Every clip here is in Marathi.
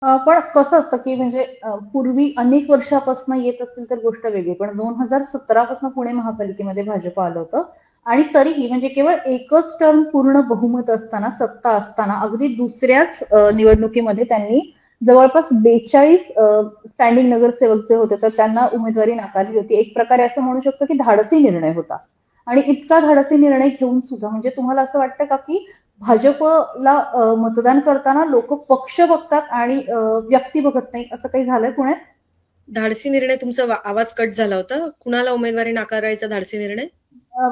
पण कसं असतं, की म्हणजे पूर्वी अनेक वर्षापासून येत असेल तर गोष्ट वेगळी. पण 2017 पासून पुणे महापालिकेमध्ये भाजप आलं होतं आणि तरीही म्हणजे केवळ एकच टर्म पूर्ण बहुमत असताना, सत्ता असताना अगदी दुसऱ्याच निवडणुकीमध्ये त्यांनी जवळपास 42 स्टँडिंग नगरसेवक जे होते, तर त्यांना उमेदवारी नाकारली होती. एक प्रकारे असं म्हणू शकतो, की धाडसी निर्णय होता. आणि इतका धाडसी निर्णय घेऊन सुद्धा म्हणजे तुम्हाला असं वाटतं का, की भाजपला मतदान करताना लोक पक्ष बघतात आणि व्यक्ती बघत नाही असं काही झालंय पुण्यात? धाडसी निर्णय तुमचा आवाज कट झाला होता. कुणाला उमेदवारी नाकारायचा धाडसी निर्णय?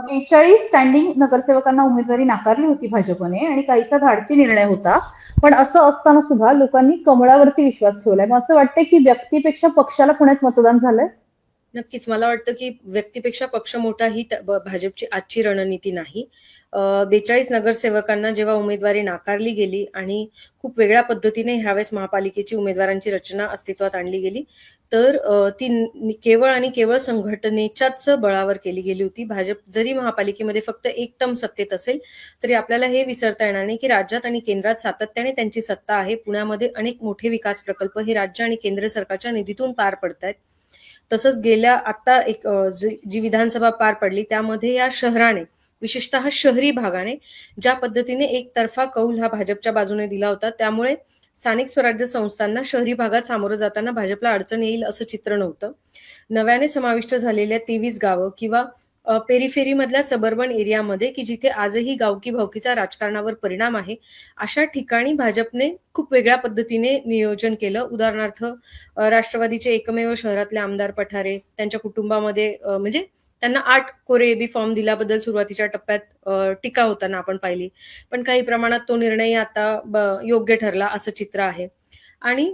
42 स्टँडिंग नगरसेवकांना उमेदवारी नाकारली होती भाजपने आणि काहीसा धाडसी निर्णय होता. पण असं असताना सुद्धा लोकांनी कमळावरती विश्वास ठेवलाय. मग असं वाटतंय की व्यक्तीपेक्षा पक्षाला पुण्यात मतदान झालंय? नक्कीच. मला वाटतं, की व्यक्तीपेक्षा पक्ष मोठा ही भाजपची आजची रणनीती नाही. 42 नगरसेवकांना जेव्हा उमेदवारी नाकारली गेली आणि खूप वेगळ्या पद्धतीने ह्यावेळेस महापालिकेची उमेदवारांची रचना अस्तित्वात आणली गेली, तर ती केवळ आणि केवळ संघटनेच्याच बळावर केली गेली होती. भाजप जरी महापालिकेमध्ये फक्त एक टर्म सत्तेत असेल, तरी आपल्याला हे विसरता येणार नाही, की राज्यात आणि केंद्रात सातत्याने त्यांची सत्ता आहे. पुण्यामध्ये अनेक मोठे विकास प्रकल्प हे राज्य आणि केंद्र सरकारच्या निधीतून पार पडतायत. तसंच गेल्या आता जी विधानसभा पार पडली त्यामध्ये या शहराने विशेषतः शहरी भागाने ज्या पद्धतीने एकतर्फा कौल हा भाजपच्या बाजूने दिला होता त्यामुळे स्थानिक स्वराज्य संस्थांना शहरी भागात सामोरं जाताना भाजपला अडचण येईल असं चित्र नव्हतं. नव्याने समाविष्ट झालेल्या 23 गावं किंवा पेरिफेरीमधल्या सबर्बन एरियामध्ये की जिथे आजही गावकी भावकीचा राजकारणावर परिणाम आहे, अशा ठिकाणी भाजपने खूप वेगळ्या पद्धतीने नियोजन केलं. उदाहरणार्थ राष्ट्रवादीचे एकमेव शहरातले आमदार पठारे त्यांच्या कुटुंबामध्ये म्हणजे त्यांना 8 कोरे एबी फॉर्म दिल्याबद्दल सुरुवातीच्या टप्प्यात टीका होताना आपण पाहिली. पण काही प्रमाणात तो निर्णय आता योग्य ठरला असं चित्र आहे. आणि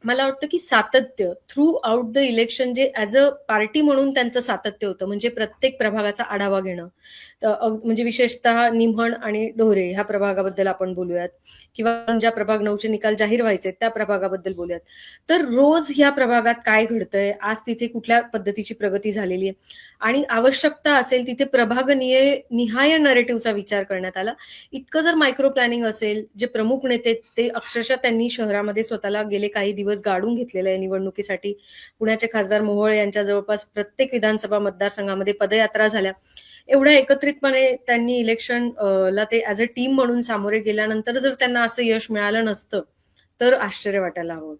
मला वाटतं की सातत्य थ्रू आउट द इलेक्शन जे ॲज अ पार्टी म्हणून त्यांचं सातत्य होतं. म्हणजे प्रत्येक प्रभागाचा आढावा घेणं. म्हणजे विशेषतः निमण आणि ढोरे ह्या प्रभागाबद्दल आपण बोलूयात किंवा ज्या प्रभाग 9चे निकाल जाहीर व्हायचे त्या प्रभागाबद्दल बोलूयात. तर रोज ह्या प्रभागात काय घडतंय, आज तिथे कुठल्या पद्धतीची प्रगती झालेली आहे आणि आवश्यकता असेल तिथे निहाय नरेटिव्हचा विचार करण्यात आला. इतकं जर मायक्रो प्लॅनिंग असेल, जे प्रमुख नेते ते अक्षरशः त्यांनी शहरामध्ये स्वतःला गेले काही दिवस गाडून घेतलेलं आहे निवडणुकीसाठी. पुण्याचे खासदार मोहोळ यांच्या जवळपास प्रत्येक विधानसभा मतदारसंघामध्ये पदयात्रा झाल्या. एवढ्या एकत्रितपणे त्यांनी ला ते ॲज अ टीम म्हणून सामोरे गेल्यानंतर जर त्यांना असं यश मिळालं नसतं, तर आश्चर्य वाटायला हवं होतं.